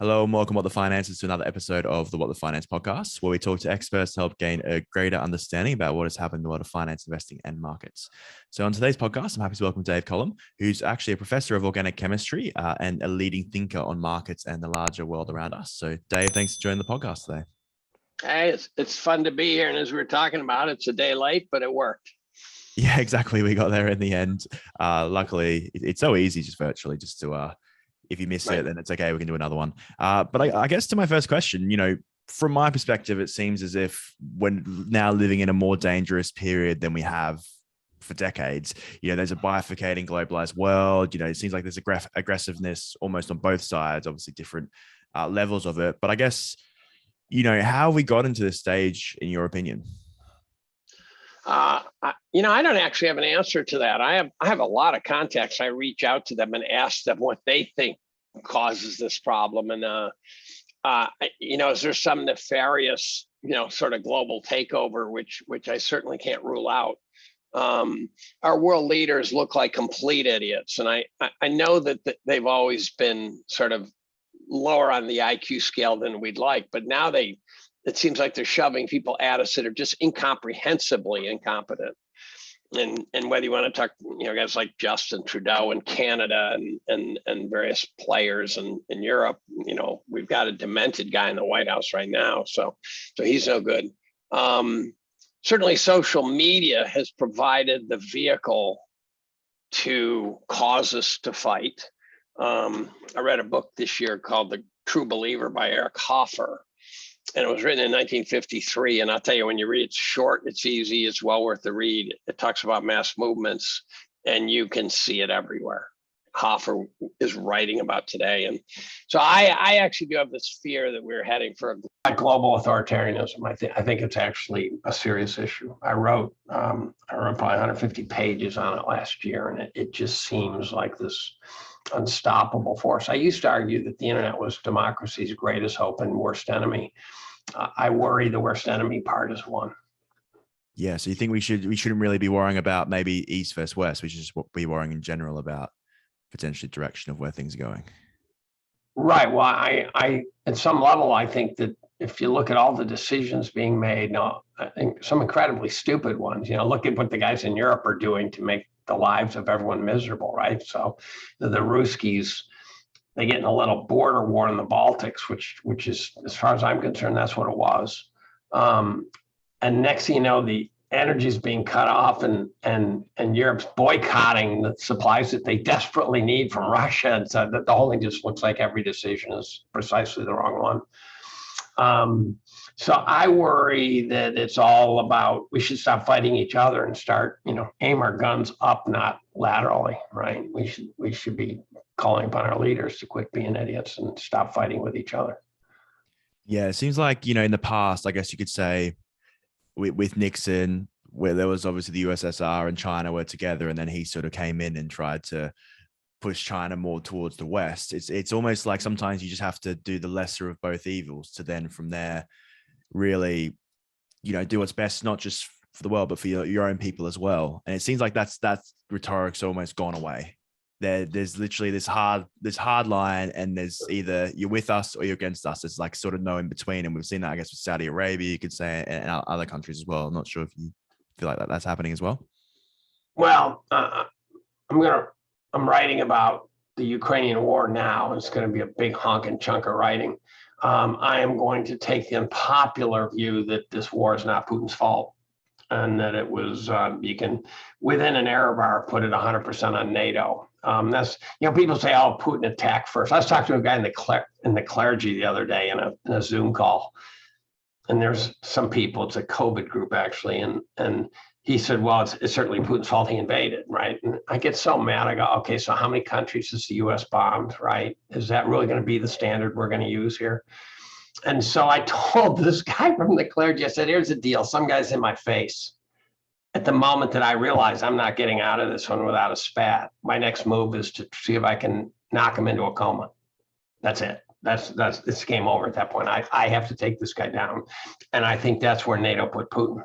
Hello and welcome, What the Finance, to another episode of the What the Finance podcast, where we talk to experts to help gain a greater understanding about what has happened in the world of finance, investing, and markets. So on today's podcast, I'm happy to welcome Dave Collum, who's actually a professor of organic chemistry and a leading thinker on markets and the larger world around us. So Dave, thanks for joining the podcast today. Hey, it's fun to be here. And as we were talking about, it's a day late, but it worked. Yeah, exactly. We got there in the end. Luckily, it's so easy just virtually just to if you miss it, then it's okay. We can do another one. But I guess to my first question, from my perspective, it seems as if we're now living in a more dangerous period than we have for decades. There's a bifurcating, globalized world. It seems like there's aggressiveness almost on both sides, obviously different levels of it. But I guess, how have we got into this stage, in your opinion? I don't actually have an answer to that. I have a lot of contacts. I reach out to them and ask them what they think causes this problem. And, is there some nefarious, sort of global takeover, which I certainly can't rule out. Our world leaders look like complete idiots. And I know that they've always been sort of lower on the IQ scale than we'd like, but now it seems like they're shoving people at us that are just incomprehensibly incompetent. And whether you want to talk, guys like Justin Trudeau in Canada and various players in Europe, we've got a demented guy in the White House right now. So he's no good. Certainly social media has provided the vehicle to cause us to fight. I read a book this year called The True Believer by Eric Hoffer. And it was written in 1953. And I'll tell you, when you read, it's short, it's easy, it's well worth the read. It talks about mass movements, and you can see it everywhere. Hoffer is writing about today. And so I actually do have this fear that we're heading for global authoritarianism. I think it's actually a serious issue. I wrote probably 150 pages on it last year, and it just seems like this unstoppable force. I used to argue that the internet was democracy's greatest hope and worst enemy. I worry the worst enemy part is one. Yeah. So you think we shouldn't really be worrying about maybe East versus West? We should just be worrying in general about potentially direction of where things are going. Right. Well, I at some level, I think that if you look at all the decisions being made, I think some incredibly stupid ones, look at what the guys in Europe are doing to make the lives of everyone miserable, right? So the Ruskies, they get in a little border war in the Baltics, which is, as far as I'm concerned, that's what it was. And next thing you know, the energy is being cut off, and Europe's boycotting the supplies that they desperately need from Russia. And so the whole thing just looks like every decision is precisely the wrong one. So I worry that it's all about, we should stop fighting each other and start, aim our guns up, not laterally, right? We should be calling upon our leaders to quit being idiots and stop fighting with each other. Yeah, it seems like, in the past, I guess you could say with Nixon, where there was obviously the USSR and China were together, and then he sort of came in and tried to push China more towards the West. It's almost like sometimes you just have to do the lesser of both evils to then from there really, do what's best, not just for the world, but for your own people as well. And it seems like that rhetoric's almost gone away. There's literally this hard line, and there's either you're with us or you're against us. It's like sort of no in between. And we've seen that, I guess, with Saudi Arabia, you could say, and other countries as well. I'm not sure if you feel like that's happening as well. Well, I'm writing about the Ukrainian war now. It's going to be a big honking chunk of writing. I am going to take the unpopular view that this war is not Putin's fault, and that it was, you can, within an error bar, put it 100% on NATO. That's, people say, oh, Putin attacked first. I was talking to a guy in the clergy the other day in a Zoom call, and there's some people, it's a COVID group actually, and he said, well, it's certainly Putin's fault he invaded, right? And I get so mad. I go, okay, so how many countries has the U.S. bombed, right? Is that really going to be the standard we're going to use here? And so I told this guy from the clergy, I said, here's the deal. Some guy's in my face. At the moment that I realize I'm not getting out of this one without a spat, my next move is to see if I can knock him into a coma. That's it. It's game over at that point. I have to take this guy down. And I think that's where NATO put Putin.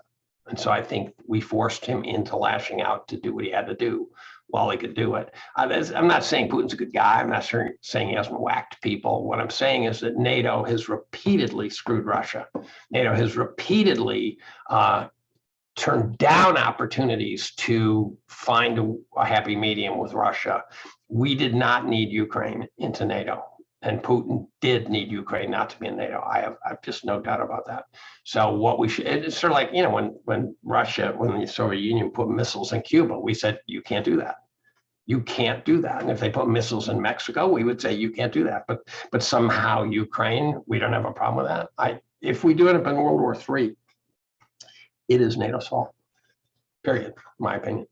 And so I think we forced him into lashing out to do what he had to do. while he could do it. I'm not saying Putin's a good guy. I'm not saying he hasn't whacked people. What I'm saying is that NATO has repeatedly screwed Russia. NATO has repeatedly turned down opportunities to find a happy medium with Russia. We did not need Ukraine into NATO, and Putin did need Ukraine not to be in NATO. I've just no doubt about that. So what we should, it's sort of like, when the Soviet Union put missiles in Cuba, we said, you can't do that. You can't do that. And if they put missiles in Mexico, we would say you can't do that. But somehow Ukraine, we don't have a problem with that. If we do it up in World War III, it is NATO's fault. Period. In my opinion.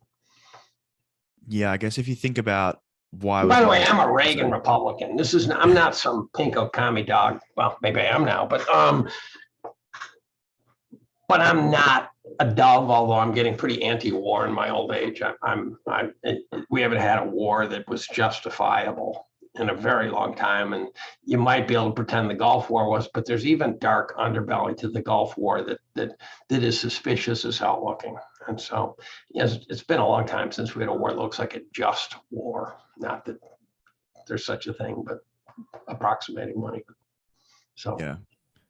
Yeah, I guess if you think about why. By the way, I'm a Reagan Republican. I'm not some pinko commie dog. Well, maybe I am now, but I'm not a dove, although I'm getting pretty anti-war in my old age. We haven't had a war that was justifiable in a very long time, and you might be able to pretend the Gulf War was, but there's even dark underbelly to the Gulf War that is suspicious as hell looking. And so, yes, it's been a long time since we had a war that looks like a just war. Not that there's such a thing, but approximating money. So yeah,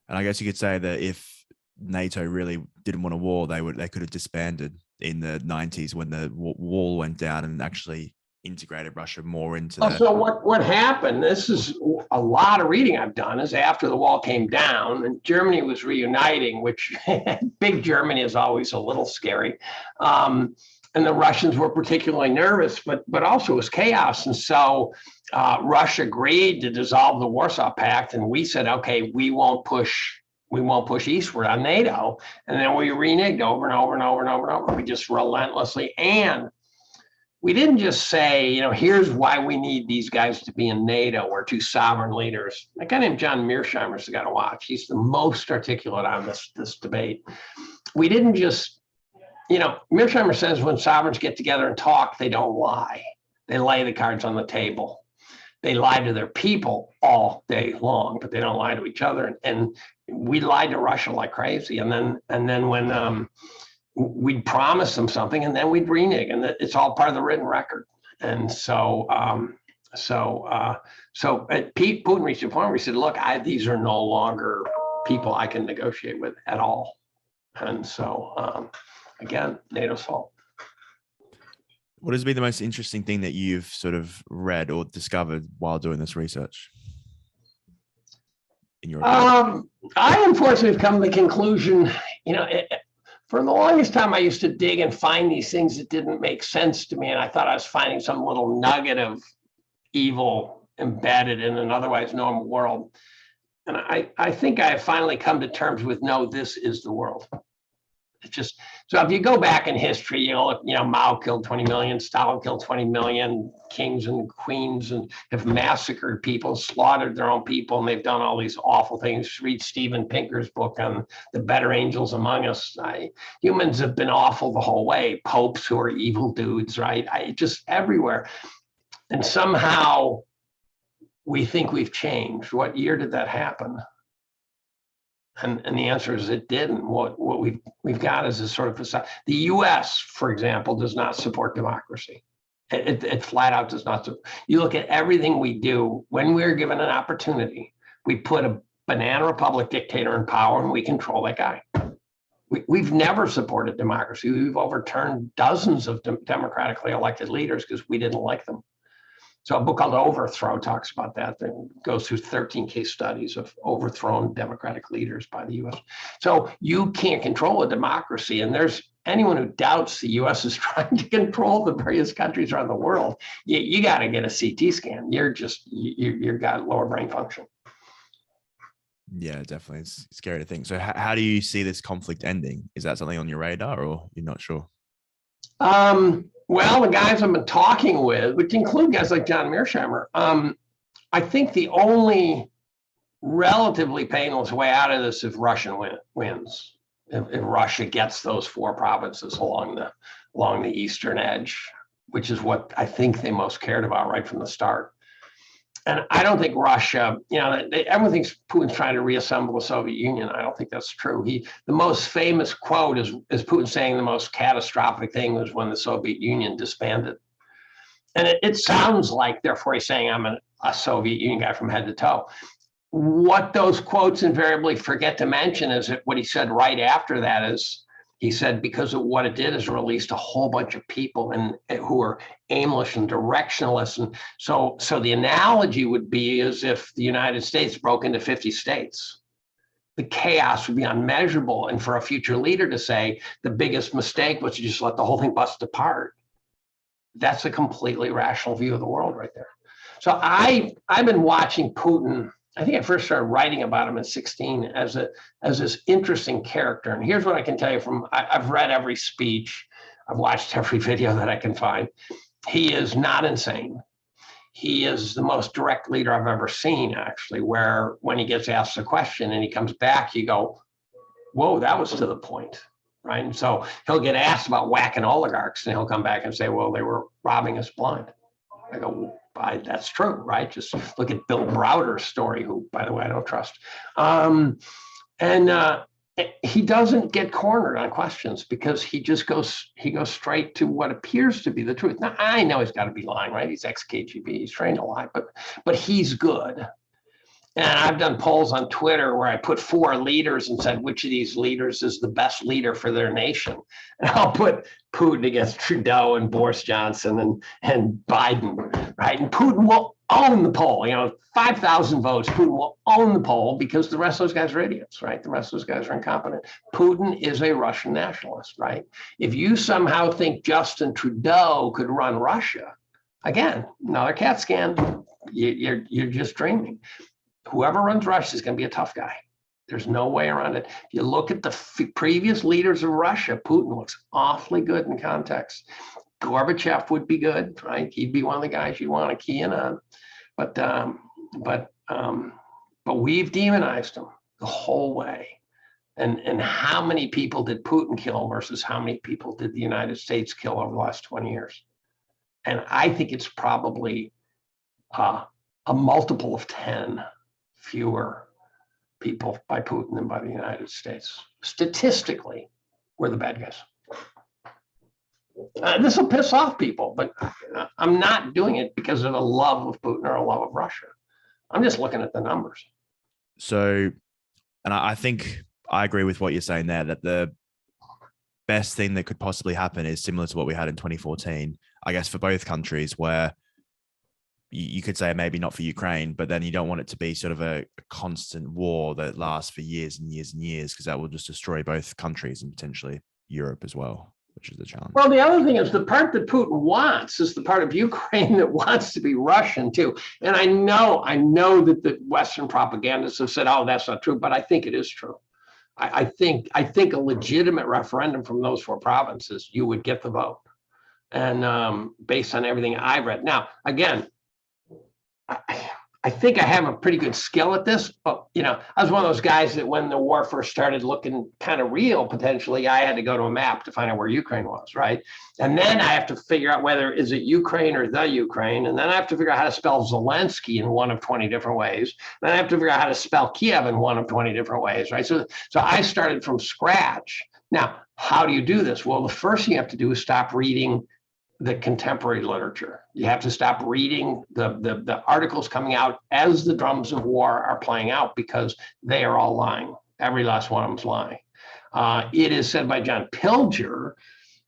and I guess you could say that if NATO really didn't want a war, they could have disbanded in the 90s when the wall went down and actually integrated Russia more into that. So what happened, this is a lot of reading I've done, is after the wall came down and Germany was reuniting, which big Germany is always a little scary. And the Russians were particularly nervous, but also it was chaos. And so Russia agreed to dissolve the Warsaw Pact. And we said, okay, we won't push eastward on NATO. And then we reneged over and over and over and over and over. We just relentlessly, and we didn't just say, here's why we need these guys to be in NATO or two sovereign leaders. A guy named John Mearsheimer is the guy to watch. He's the most articulate on this debate. We didn't just, Mearsheimer says when sovereigns get together and talk, they don't lie. They lay the cards on the table. They lie to their people all day long, but they don't lie to each other. And we lied to Russia like crazy. And then when we'd promise them something, and then we'd renege, and it's all part of the written record. And so Putin reached a point where he said, look, these are no longer people I can negotiate with at all. And so, again, NATO's fault. What has been the most interesting thing that you've sort of read or discovered while doing this research? In your opinion? I unfortunately have come to the conclusion, for the longest time, I used to dig and find these things that didn't make sense to me. And I thought I was finding some little nugget of evil embedded in an otherwise normal world. And I think I have finally come to terms with, no, this is the world. It's just, so if you go back in history, Mao killed 20 million, Stalin killed 20 million, kings and queens and have massacred people, slaughtered their own people, and they've done all these awful things. Read Steven Pinker's book on the better angels among us. Humans have been awful the whole way. Popes who are evil dudes, right? Just everywhere. And somehow we think we've changed. What year did that happen? And the answer is it didn't. What we've got is a sort of facade. The U.S., for example, does not support democracy. It flat out does not. You look at everything we do. When we're given an opportunity, we put a banana republic dictator in power and we control that guy. We've never supported democracy. We've overturned dozens of democratically elected leaders because we didn't like them. So a book called Overthrow talks about that. That goes through 13 case studies of overthrown democratic leaders by the U.S. So you can't control a democracy. And there's anyone who doubts the U.S. is trying to control the various countries around the world, you got to get a CT scan. You've got lower brain function. Yeah, definitely. It's scary to think. So how do you see this conflict ending? Is that something on your radar, or you're not sure? Well, the guys I've been talking with, which include guys like John Mearsheimer, I think the only relatively painless way out of this if Russia wins, if Russia gets those 4 provinces along the eastern edge, which is what I think they most cared about right from the start. And I don't think Russia, everyone thinks Putin's trying to reassemble the Soviet Union. I don't think that's true. The most famous quote is Putin saying the most catastrophic thing was when the Soviet Union disbanded. And it sounds like, therefore, he's saying I'm a Soviet Union guy from head to toe. What those quotes invariably forget to mention is that what he said right after that is, he said, because of what it did is released a whole bunch of people who are aimless and directionless. And so the analogy would be as if the United States broke into 50 states. The chaos would be unmeasurable. And for a future leader to say the biggest mistake was to just let the whole thing bust apart, that's a completely rational view of the world right there. So I've been watching Putin. I think I first started writing about him in 2016 as this interesting character. And here's what I can tell you from, I've read every speech, I've watched every video that I can find. He is not insane. He is the most direct leader I've ever seen, actually, where when he gets asked a question and he comes back, you go, whoa, that was to the point, right? And so he'll get asked about whacking oligarchs and he'll come back and say, well, they were robbing us blind. I go, that's true, right? Just look at Bill Browder's story, who, by the way, I don't trust. He doesn't get cornered on questions because he goes straight to what appears to be the truth. Now, I know he's got to be lying, right? He's ex-KGB, he's trained to lie, but he's good. And I've done polls on Twitter where I put 4 leaders and said, which of these leaders is the best leader for their nation? And I'll put Putin against Trudeau and Boris Johnson and Biden, right? And Putin will own the poll, 5,000 votes, Putin will own the poll because the rest of those guys are idiots, right? The rest of those guys are incompetent. Putin is a Russian nationalist, right? If you somehow think Justin Trudeau could run Russia, again, another CAT scan, you're just dreaming. Whoever runs Russia is going to be a tough guy. There's no way around it. If you look at the previous leaders of Russia, Putin looks awfully good in context. Gorbachev would be good, right? He'd be one of the guys you want to key in on. But we've demonized him the whole way. And how many people did Putin kill versus how many people did the United States kill over the last 20 years? And I think it's probably a multiple of 10 fewer people by Putin than by the United States. Statistically, we're the bad guys. This will piss off people, but I'm not doing it because of a love of Putin or a love of Russia. I'm just looking at the numbers. So, and I think I agree with what you're saying there, that the best thing that could possibly happen is similar to what we had in 2014, I guess, for both countries, where you could say maybe not for Ukraine, but then you don't want it to be sort of a constant war that lasts for years and years and years, because that will just destroy both countries and potentially Europe as well, which is the challenge. Well, the other thing is the part that Putin wants is the part of Ukraine that wants to be Russian too. And I know that the Western propagandists have said, oh, that's not true, but I think it is true. I think a legitimate referendum from those 4 provinces, you would get the vote. And based on everything I read. Now, again, I think I have a pretty good skill at this, but I was one of those guys that when the war first started looking kind of real, potentially, I had to go to a map to find out where Ukraine was, right? And then I have to figure out whether is it Ukraine or the Ukraine, and then I have to figure out how to spell Zelensky in one of 20 different ways. Then I have to figure out how to spell Kiev in one of 20 different ways, right? So I started from scratch. Now, how do you do this? Well, the first thing you have to do is stop reading the contemporary literature. You have to stop reading the articles coming out as the drums of war are playing out, because they are all lying. Every last one of them's lying. It is said by John Pilger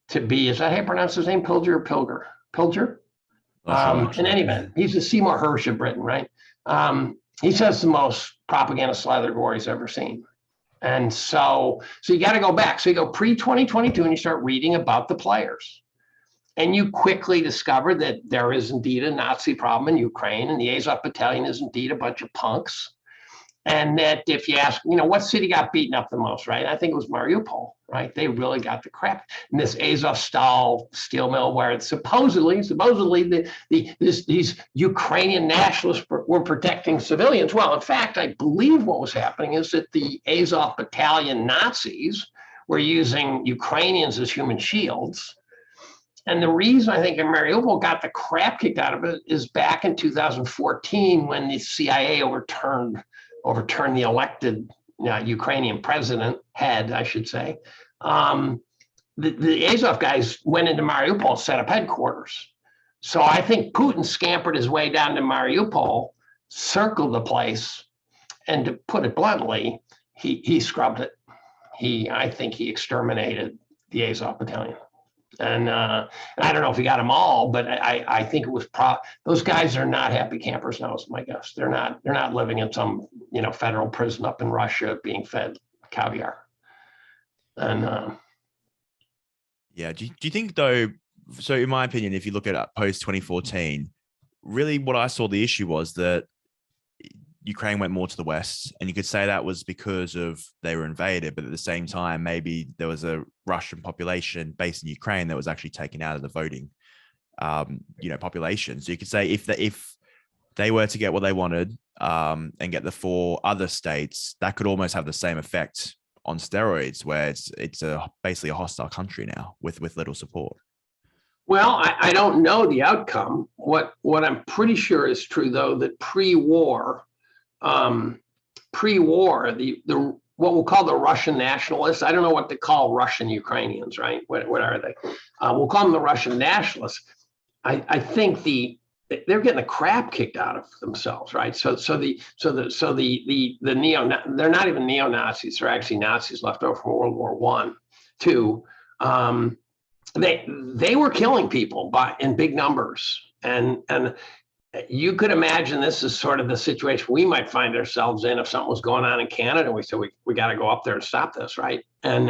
to be, is that how you pronounce his name? Pilger or Pilger? Pilger? In any event, he's the Seymour Hersh of Britain, right? He says the most propaganda slather war he's ever seen. And so you got to go back. So you go pre-2022 and you start reading about the players. And you quickly discover that there is indeed a Nazi problem in Ukraine, and the Azov Battalion is indeed a bunch of punks. And that if you ask, what city got beaten up the most, right? I think it was Mariupol, right? They really got the crap. And this Azovstal steel mill, where it's supposedly these Ukrainian nationalists were protecting civilians. Well, in fact, I believe what was happening is that the Azov Battalion Nazis were using Ukrainians as human shields. And the reason I think Mariupol got the crap kicked out of it is back in 2014 when the CIA overturned the elected Ukrainian head, I should say. The Azov guys went into Mariupol, set up headquarters. So I think Putin scampered his way down to Mariupol, circled the place, and to put it bluntly, he scrubbed it. I think he exterminated the Azov battalion. And I don't know if he got them all, but I think it was those guys are not happy campers now, is my guess. They're not living in some federal prison up in Russia being fed caviar. And yeah, do you think though? So in my opinion, if you look at post 2014, really what I saw the issue was that Ukraine went more to the west, and you could say that was because of they were invaded, but at the same time, maybe there was a Russian population based in Ukraine that was actually taken out of the voting, population. So you could say if they were to get what they wanted and get the 4 other states, that could almost have the same effect on steroids, where it's basically a hostile country now with little support. Well, I don't know the outcome. What I'm pretty sure is true, though, that pre-war, the what we'll call the Russian nationalists. I don't know what to call Russian Ukrainians, right? What are they? We'll call them the Russian nationalists. I think they're getting the crap kicked out of themselves, right? So the they're not even neo-Nazis. They're actually Nazis left over from World War I, II. They were killing people in big numbers, and you could imagine this is sort of the situation we might find ourselves in if something was going on in Canada and we said we got to go up there and stop this, right? And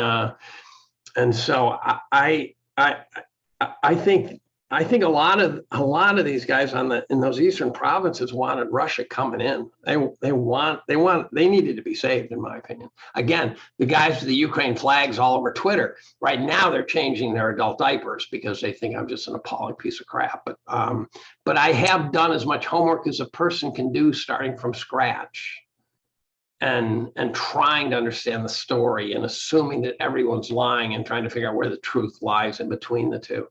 so I think a lot of these guys in those eastern provinces wanted Russia coming in. They needed to be saved, in my opinion. Again, the guys with the Ukraine flags all over Twitter right now, they're changing their adult diapers because they think I'm just an appalling piece of crap. But I have done as much homework as a person can do, starting from scratch, and trying to understand the story and assuming that everyone's lying and trying to figure out where the truth lies in between the two.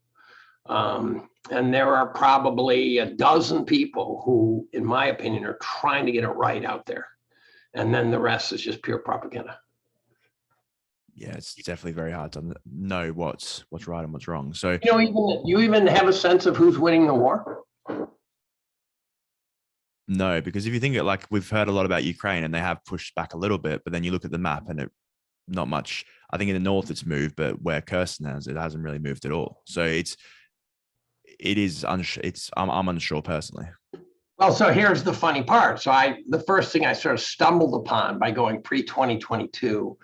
And there are probably a dozen people who, in my opinion, are trying to get it right out there. And then the rest is just pure propaganda. Yeah, it's definitely very hard to know what's right and what's wrong. So you even have a sense of who's winning the war? No, because if you think like we've heard a lot about Ukraine and they have pushed back a little bit, but then you look at the map and not much. I think in the north it's moved, but where Kirsten has, it hasn't really moved at all. So I'm unsure personally. Well, so here's the funny part. So the first thing I sort of stumbled upon by going pre-2022,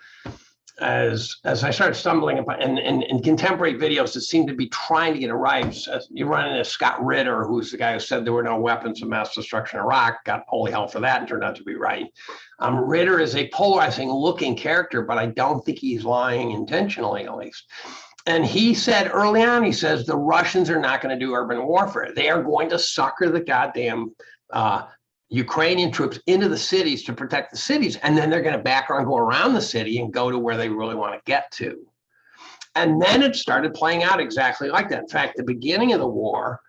as I started stumbling upon in contemporary videos that seem to be trying to get it right. As you run into Scott Ritter, who's the guy who said there were no weapons of mass destruction in Iraq, got holy hell for that and turned out to be right. Ritter is a polarizing looking character, but I don't think he's lying intentionally, at least. And he said early on, he says, the Russians are not going to do urban warfare. They are going to sucker the goddamn Ukrainian troops into the cities to protect the cities. And then they're going to back around, go around the city and go to where they really want to get to. And then it started playing out exactly like that. In fact, the beginning of the war,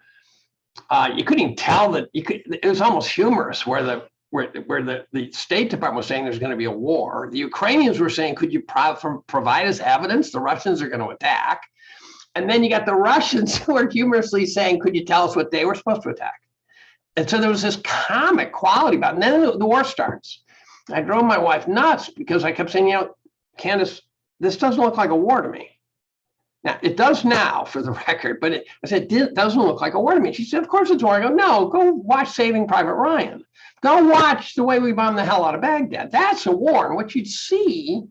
you couldn't even tell that it was almost humorous where the State Department was saying there's going to be a war. The Ukrainians were saying, could you provide us evidence? The Russians are going to attack. And then you got the Russians who are humorously saying, could you tell us what they were supposed to attack? And so there was this comic quality about it. And then the war starts. I drove my wife nuts because I kept saying, Candace, this doesn't look like a war to me. Now, it does now, for the record, but I said, it doesn't look like a war to me. She said, of course it's a war. I go, no, go watch Saving Private Ryan. Go watch the way we bombed the hell out of Baghdad. That's a war. And what you'd see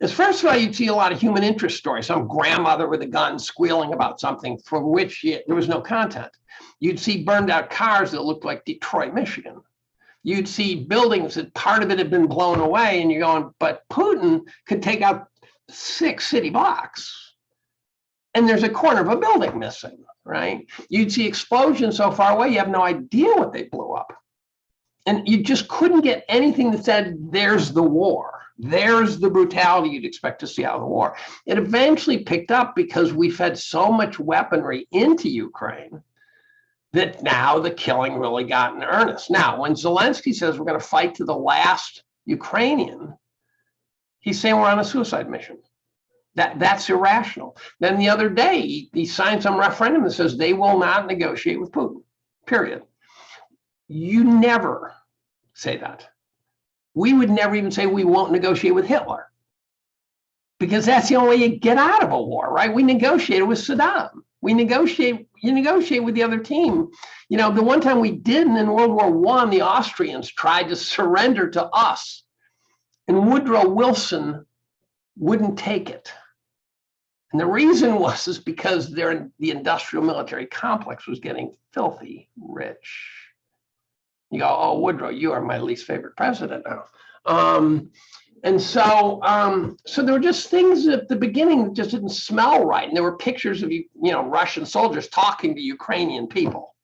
is, first of all, you'd see a lot of human interest stories. Some grandmother with a gun squealing about something for which there was no content. You'd see burned out cars that looked like Detroit, Michigan. You'd see buildings that part of it had been blown away. And you're going, but Putin could take out 6 city blocks. And there's a corner of a building missing, right? You'd see explosions so far away, you have no idea what they blew up. And you just couldn't get anything that said, there's the war. There's the brutality you'd expect to see out of the war. It eventually picked up because we fed so much weaponry into Ukraine that now the killing really got in earnest. Now, when Zelensky says we're going to fight to the last Ukrainian, he's saying we're on a suicide mission. That's irrational. Then the other day, he signed some referendum that says they will not negotiate with Putin, period. You never say that. We would never even say we won't negotiate with Hitler, because that's the only way you get out of a war, right? We negotiated with Saddam. You negotiate with the other team. You know, the one time we didn't in World War I, the Austrians tried to surrender to us, and Woodrow Wilson wouldn't take it. And the reason is because the industrial military complex was getting filthy rich. You go, oh, Woodrow, you are my least favorite president now. And so there were just things at the beginning that just didn't smell right. And there were pictures of Russian soldiers talking to Ukrainian people.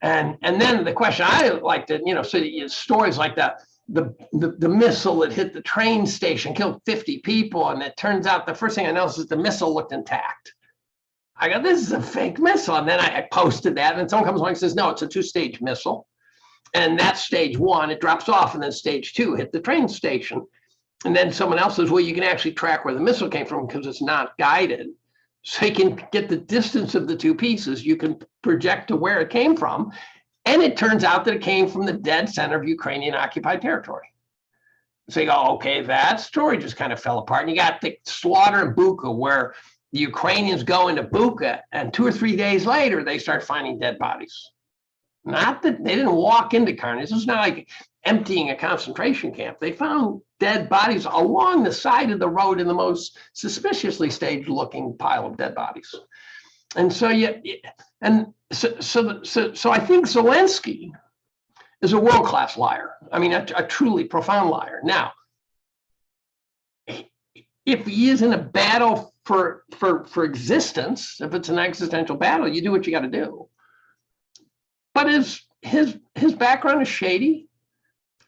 And then the question I like to, so stories like that. The missile that hit the train station killed 50 people, and it turns out the first thing I noticed is the missile looked intact. I go, this is a fake missile. And then I posted that, and someone comes along and says, no, it's a 2-stage missile. And that's stage 1, it drops off, and then stage 2 hit the train station. And then someone else says, well, you can actually track where the missile came from because it's not guided. So you can get the distance of the 2 pieces. You can project to where it came from. And it turns out that it came from the dead center of Ukrainian occupied territory. So you go, okay, that story just kind of fell apart. And you got the slaughter in Bucha, where the Ukrainians go into Bucha, and 2 or 3 days later, they start finding dead bodies. Not that they didn't walk into carnage. This is not like emptying a concentration camp. They found dead bodies along the side of the road in the most suspiciously staged looking pile of dead bodies. And so so I think Zelensky is a world-class liar. I mean, a truly profound liar. Now, if he is in a battle for existence, if it's an existential battle, you do what you got to do. But his background is shady.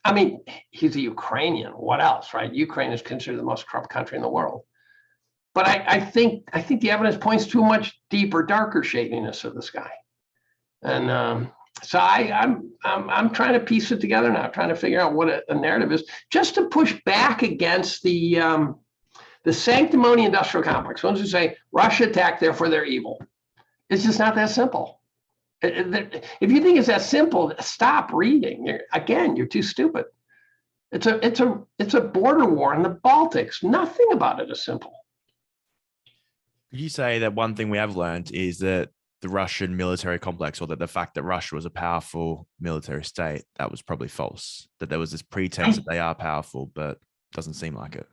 I mean, he's a Ukrainian. What else, right? Ukraine is considered the most corrupt country in the world. But I think the evidence points to a much deeper, darker shadiness of this guy. And so I'm trying to piece it together now, trying to figure out what a narrative is, just to push back against the sanctimony industrial complex. Ones who say Russia attacked, therefore they're evil. It's just not that simple. If you think it's that simple, stop reading. You're too stupid. It's a border war in the Baltics. Nothing about it is simple. Could you say that one thing we have learned is that the Russian military complex, or that the fact that Russia was a powerful military state, that was probably false? That there was this pretense that they are powerful, but doesn't seem like it.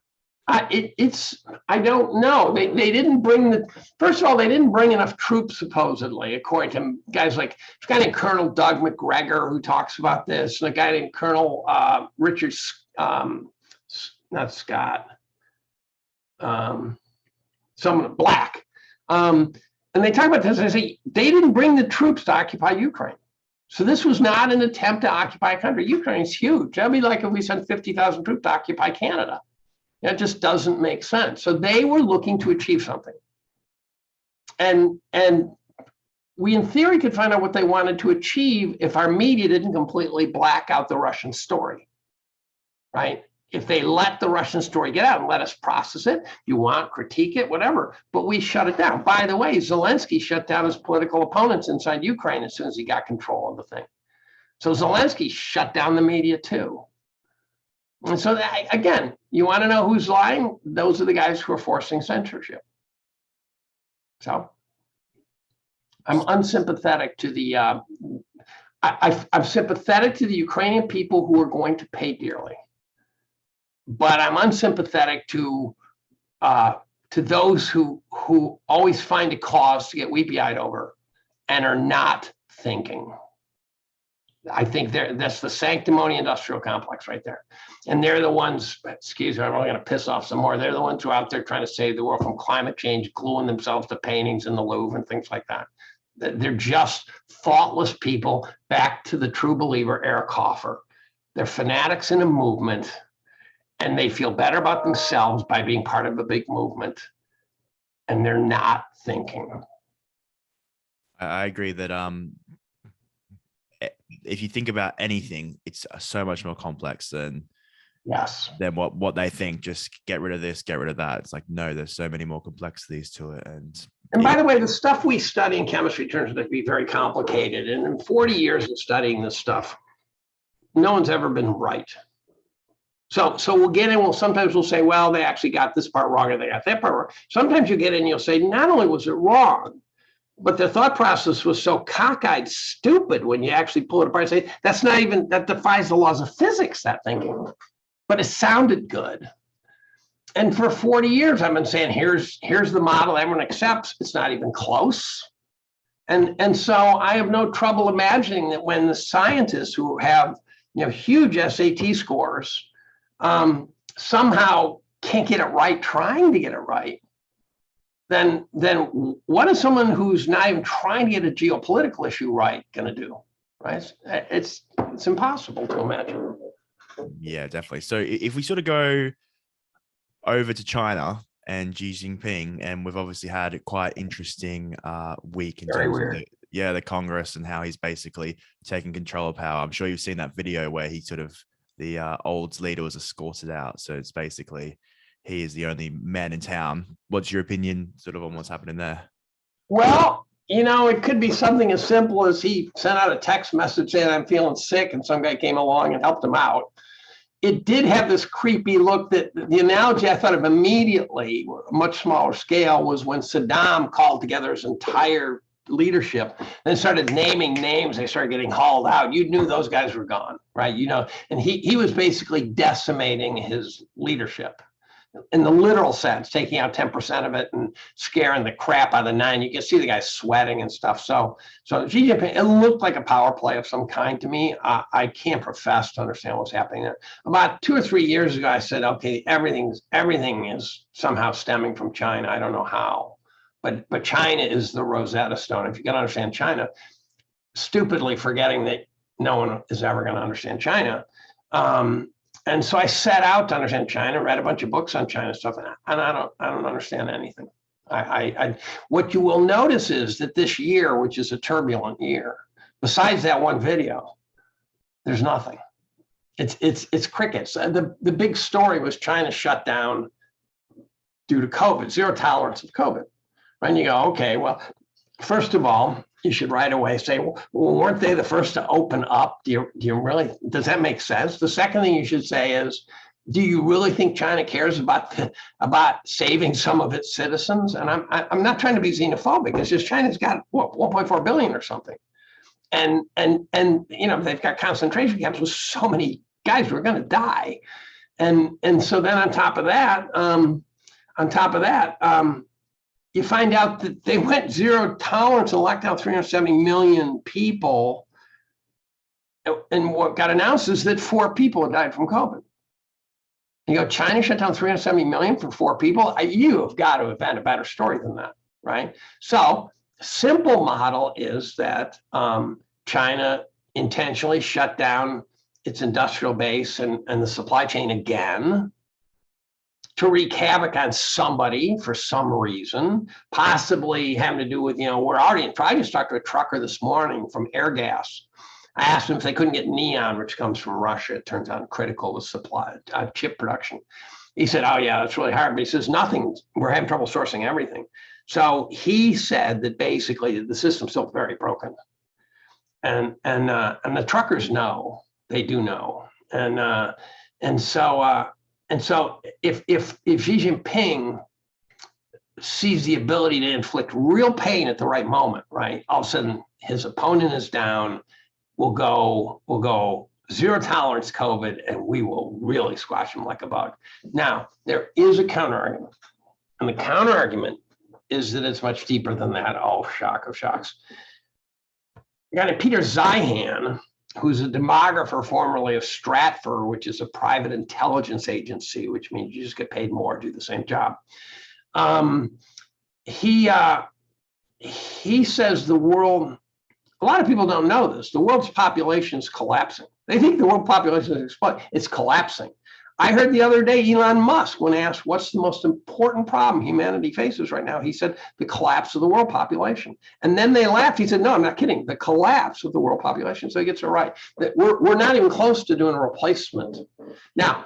I don't know. They didn't bring first of all, they didn't bring enough troops, supposedly, according to guys like a guy named Colonel Doug McGregor, who talks about this, and a guy named Colonel Richard, not Scott, someone Black. And they talk about this, and they say they didn't bring the troops to occupy Ukraine. So this was not an attempt to occupy a country. Ukraine's huge. That'd be like if we sent 50,000 troops to occupy Canada. That just doesn't make sense. So they were looking to achieve something. And we, in theory, could find out what they wanted to achieve if our media didn't completely black out the Russian story, right? If they let the Russian story get out and let us process it, you want, critique it, whatever, but we shut it down. By the way, Zelensky shut down his political opponents inside Ukraine as soon as he got control of the thing. So Zelensky shut down the media too. And so again, you want to know who's lying? Those are the guys who are forcing censorship. So I'm unsympathetic to the, I'm sympathetic to the Ukrainian people who are going to pay dearly. But I'm unsympathetic to those who always find a cause to get weepy-eyed over and are not thinking. I think that's the sanctimony industrial complex right there. And they're the ones, excuse me, I'm only going to piss off some more. They're the ones who are out there trying to save the world from climate change, gluing themselves to paintings in the Louvre and things like that. They're just thoughtless people, back to the true believer, Eric Hoffer. They're fanatics in a movement, and they feel better about themselves by being part of a big movement, and they're not thinking. I agree that if you think about anything, it's so much more complex than Yes. than what they think. Just get rid of this, get rid of that. It's like, no, there's so many more complexities to it. And by the way, the stuff we study in chemistry turns out to be very complicated. And in 40 years of studying this stuff, no one's ever been right. So we'll get in, sometimes we'll say, well, they actually got this part wrong or they got that part wrong. Sometimes you get in and you'll say, not only was it wrong, but the thought process was so cockeyed stupid when you actually pull it apart and say, that defies the laws of physics, that thinking. But it sounded good. And for 40 years, I've been saying, here's the model everyone accepts. It's not even close. And so I have no trouble imagining that when the scientists who have huge SAT scores somehow can't get it right, trying to get it right, then what is someone who's not even trying to get a geopolitical issue right going to do? Right? It's impossible to imagine. Yeah, definitely. So if we sort of go over to China and Xi Jinping, and we've obviously had a quite interesting week in terms of the Congress and how he's basically taking control of power. I'm sure you've seen that video where he sort of, the old leader was escorted out. So it's basically, he is the only man in town. What's your opinion sort of on what's happening there? Well, it could be something as simple as he sent out a text message saying, I'm feeling sick, and some guy came along and helped him out. It did have this creepy look that the analogy I thought of immediately, a much smaller scale, was when Saddam called together his entire leadership and started naming names. They started getting hauled out. You knew those guys were gone, right? And he was basically decimating his leadership in the literal sense, taking out 10% of it and scaring the crap out of the 9. You can see the guy sweating and stuff. So Xi Jinping, it looked like a power play of some kind to me. I can't profess to understand what's happening there. About 2 or 3 years ago, I said, okay, everything is somehow stemming from China. I don't know how, but China is the Rosetta Stone. If you can understand China, stupidly forgetting that no one is ever going to understand China. And so I set out to understand China, read a bunch of books on China stuff, and I don't understand anything. What you will notice is that this year, which is a turbulent year, besides that one video, there's nothing. It's crickets. The big story was China shut down due to COVID, zero tolerance of COVID. And you go, okay, well, first of all, you should right away say, well, weren't they the first to open up? Do you really, does that make sense? The second thing you should say is, do you really think China cares about saving some of its citizens? And I'm not trying to be xenophobic. It's just China's got what, 1.4 billion or something. And they've got concentration camps with so many guys who are going to die. And so then on top of that, you find out that they went zero tolerance and locked down 370 million people. And what got announced is that 4 people had died from COVID. You go, China shut down 370 million for 4 people? You have got to have had a better story than that, right? So simple model is that China intentionally shut down its industrial base and the supply chain again, to wreak havoc on somebody for some reason, possibly having to do with, we're already, I just talked to a trucker this morning from Airgas. I asked him if they couldn't get neon, which comes from Russia. It turns out critical to supply chip production. He said, oh yeah, that's really hard. But he says, nothing, we're having trouble sourcing everything. So he said that basically the system's still very broken. And the truckers know, they do know. And so if Xi Jinping sees the ability to inflict real pain at the right moment, right, all of a sudden his opponent is down, we'll go zero tolerance COVID, and we will really squash him like a bug. Now, there is a counter argument, and the counter argument is that it's much deeper than that. Oh, shock of shocks. A guy named Peter Zeihan, who's a demographer formerly of Stratfor, which is a private intelligence agency, which means you just get paid more to do the same job. He says the world, a lot of people don't know this, the world's population is collapsing. They think the world population is exploding. It's collapsing. I heard the other day Elon Musk, when asked what's the most important problem humanity faces right now, he said the collapse of the world population. And then they laughed. He said, no, I'm not kidding. The collapse of the world population. So he gets it right. That we're not even close to doing a replacement. Now,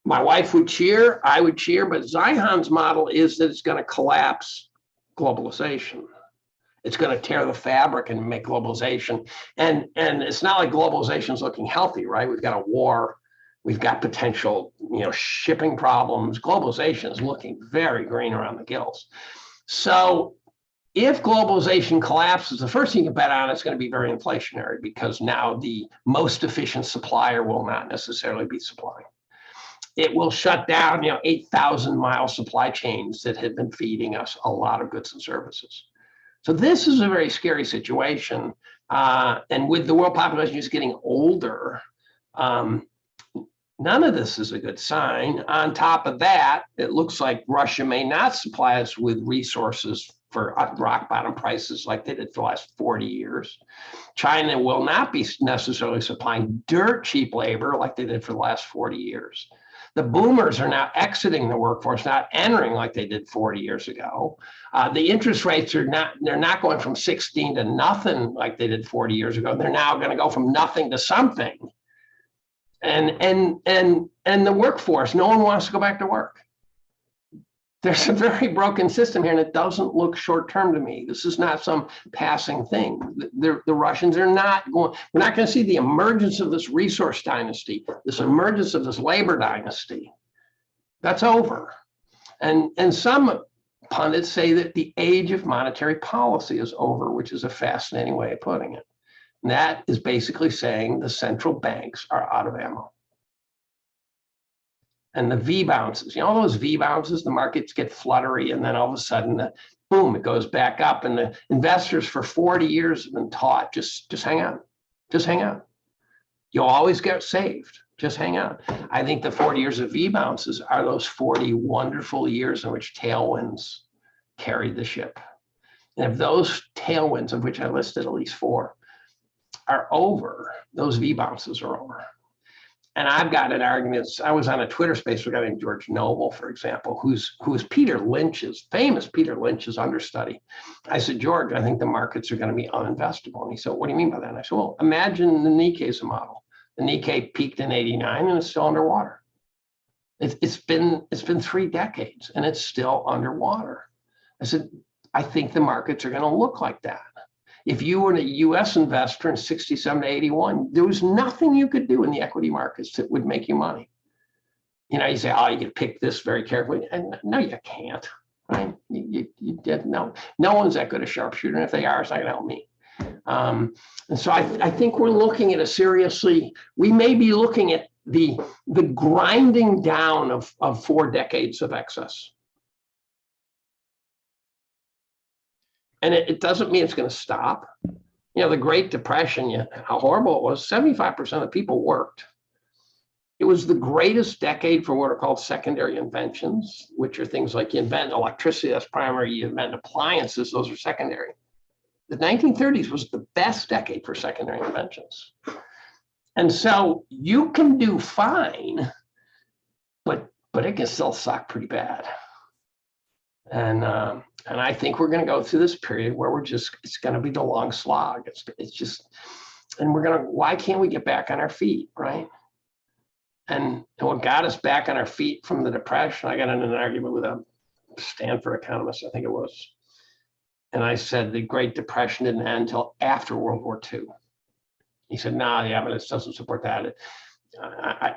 My wife would cheer, I would cheer, but Zion's model is that it's going to collapse globalization. It's going to tear the fabric and make globalization. And it's not like globalization is looking healthy, right? We've got a war. We've got potential, shipping problems. Globalization is looking very green around the gills. So if globalization collapses, the first thing you bet on is going to be very inflationary, because now the most efficient supplier will not necessarily be supplying. It will shut down, 8,000-mile supply chains that have been feeding us a lot of goods and services. So this is a very scary situation. And with the world population just getting older, none of this is a good sign. On top of that, it looks like Russia may not supply us with resources for rock bottom prices like they did for the last 40 years. China will not be necessarily supplying dirt cheap labor like they did for the last 40 years. The boomers are now exiting the workforce, not entering like they did 40 years ago. The interest rates they're not going from 16 to nothing like they did 40 years ago. They're now going to go from nothing to something. And the workforce, no one wants to go back to work. There's a very broken system here, and it doesn't look short term to me. This is not some passing thing. The Russians are not going, we're not going to see the emergence of this resource dynasty, this emergence of this labor dynasty. That's over. And some pundits say that the age of monetary policy is over, which is a fascinating way of putting it. And that is basically saying the central banks are out of ammo. And the V bounces, all those V bounces, the markets get fluttery, and then all of a sudden, boom, it goes back up. And the investors for 40 years have been taught, just hang on, just hang on. You'll always get saved, just hang on. I think the 40 years of V bounces are those 40 wonderful years in which tailwinds carried the ship. And if those tailwinds, of which I listed at least 4, are over, those V bounces are over. And I've got an argument. I was on a Twitter space with a guy named George Noble, for example, who's Peter Lynch's, famous Peter Lynch's understudy. I said, George, I think the markets are going to be uninvestable. And he said, what do you mean by that? And I said, well, imagine the Nikkei as a model. The Nikkei peaked in '89 and it's still underwater. It's been 3 decades and it's still underwater. I said, I think the markets are going to look like that. If you were a US investor in 67 to 81, there was nothing you could do in the equity markets that would make you money. You say, oh, you can pick this very carefully. And no, you can't, right? You did no one's that good a sharpshooter. And if they are, it's not gonna help me. And so I think we're looking at we may be looking at the grinding down of 4 decades of excess. And it doesn't mean it's going to stop. The Great Depression, how horrible it was, 75% of people worked. It was the greatest decade for what are called secondary inventions, which are things like you invent electricity, that's primary, you invent appliances, those are secondary. The 1930s was the best decade for secondary inventions. And so you can do fine, but it can still suck pretty bad. And I think we're going to go through this period where it's going to be the long slog. It's just, and why can't we get back on our feet, right? And what got us back on our feet from the Depression, I got in an argument with a Stanford economist, I think it was. And I said, the Great Depression didn't end until after World War II. He said, no, the evidence doesn't support that.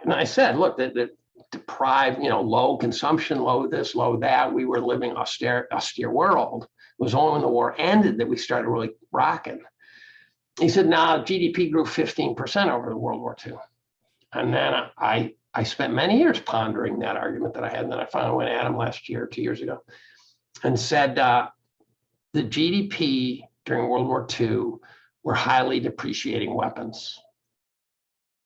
And I said, look, the deprived, low consumption, low this, low that. We were living austere world. It was only when the war ended that we started really rocking. He said, no, GDP grew 15% over the World War II. And then I spent many years pondering that argument that I had. And then I finally went at him last year, 2 years ago, and said the GDP during World War II were highly depreciating weapons.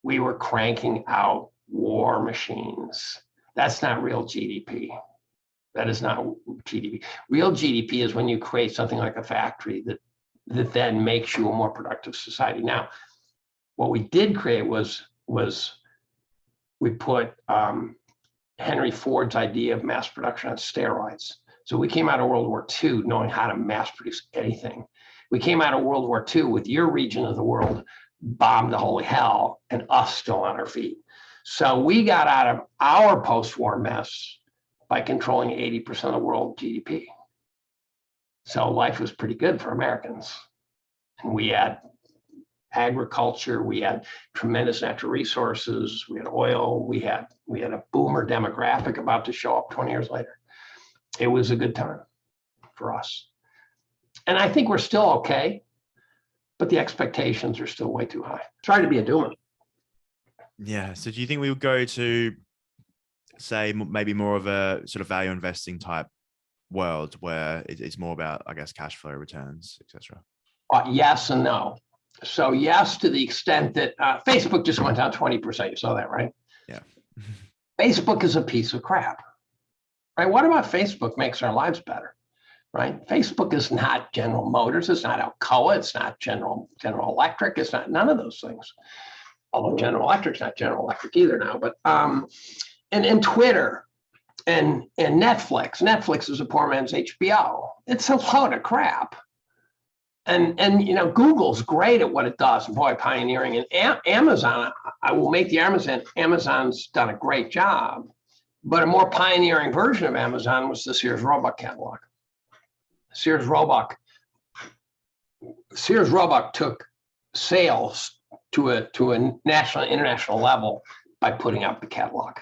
We were cranking out war machines. That's not real GDP. That is not GDP. Real GDP is when you create something like a factory that then makes you a more productive society. Now, what we did create was we put Henry Ford's idea of mass production on steroids. So we came out of World War II knowing how to mass produce anything. We came out of World War II with your region of the world bombed to holy hell and us still on our feet. So we got out of our post-war mess by controlling 80% of the world GDP. So life was pretty good for Americans. And we had agriculture, we had tremendous natural resources, we had oil, we had a boomer demographic about to show up 20 years later. It was a good time for us. And I think we're still okay, but the expectations are still way too high. Sorry to be a doomer. Yeah. So do you think we would go to, say, maybe more of a sort of value investing type world where it's more about, I guess, cash flow returns, etc.? Yes and no. So yes, to the extent that Facebook just went down 20%. You saw that, right? Yeah. Facebook is a piece of crap, right? What about Facebook makes our lives better, right? Facebook is not General Motors. It's not Alcoa. It's not General Electric. It's not none of those things. Although General Electric's not General Electric either now. But and Twitter and Netflix. Netflix is a poor man's HBO. It's a load of crap. And Google's great at what it does, boy, pioneering. And Amazon, I will make the Amazon's done a great job, but a more pioneering version of Amazon was the Sears Roebuck catalog. Sears Roebuck took sales to a national, international level by putting out the catalog.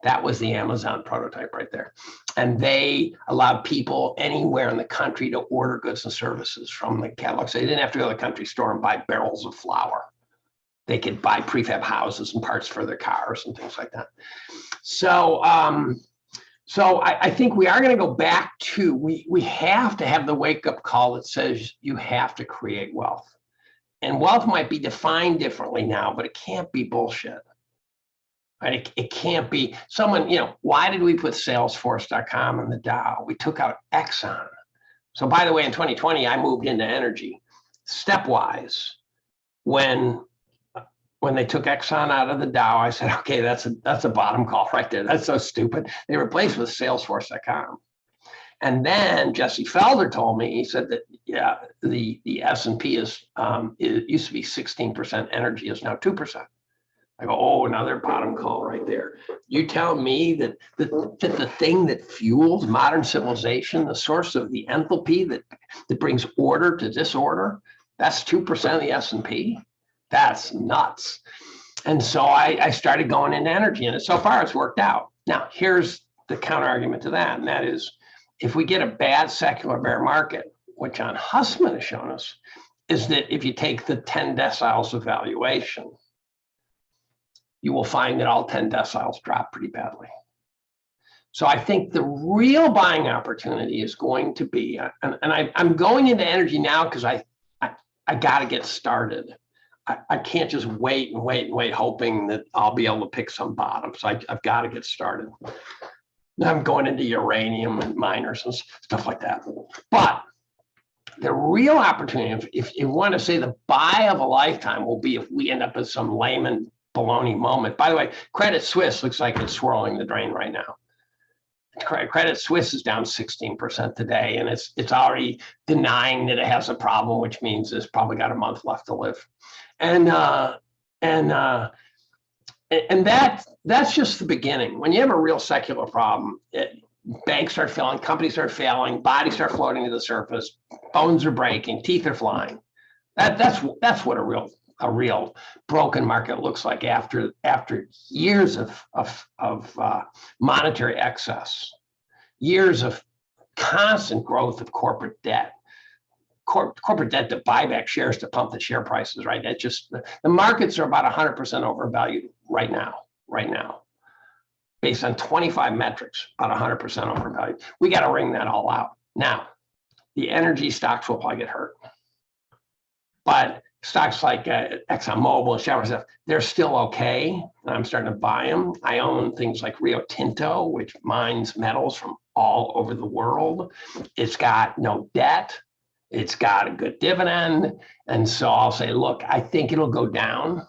That was the Amazon prototype right there. And they allowed people anywhere in the country to order goods and services from the catalog. So they didn't have to go to the country store and buy barrels of flour. They could buy prefab houses and parts for their cars and things like that. So I think we are going to go back to, we have to have the wake-up call that says you have to create wealth. And wealth might be defined differently now, but it can't be bullshit. Right? It can't be someone, why did we put Salesforce.com in the Dow? We took out Exxon. So by the way, in 2020, I moved into energy stepwise. When they took Exxon out of the Dow, I said, okay, that's a bottom call right there. That's so stupid. They replaced with Salesforce.com. And then Jesse Felder told me, he said that, the S&P it used to be 16% energy, is now 2%. I go, oh, another bottom call right there. You tell me that the thing that fuels modern civilization, the source of the enthalpy that brings order to disorder, that's 2% of the S&P? That's nuts. And so I started going into energy, and so far it's worked out. Now, here's the counter argument to that, and that is, if we get a bad secular bear market, what John Hussman has shown us is that if you take the 10 deciles of valuation, you will find that all 10 deciles drop pretty badly. So I think the real buying opportunity is going to be, and I'm going into energy now because I got to get started. I can't just wait, hoping that I'll be able to pick some bottom. So I've got to get started. I'm going into uranium and miners and stuff like that. But the real opportunity, if you want to say the buy of a lifetime, will be if we end up with some layman baloney moment. By the way, Credit Suisse looks like it's swirling the drain right now. Credit Suisse is down 16% today, and it's already denying that it has a problem, which means it's probably got a month left to live. And that's just the beginning. When you have a real secular problem, banks start failing, companies start failing, bodies start floating to the surface, bones are breaking, teeth are flying. That's what a real broken market looks like after years of monetary excess, years of constant growth of corporate debt. Corporate debt to buy back shares to pump the share prices, right? That's just the markets are about 100% overvalued right now, based on 25 metrics, about 100% overvalued. We got to wring that all out. Now, the energy stocks will probably get hurt, but stocks like ExxonMobil, Chevron stuff, they're still okay. And I'm starting to buy them. I own things like Rio Tinto, which mines metals from all over the world. It's got no debt. It's got a good dividend. And so I'll say, look, I think it'll go down,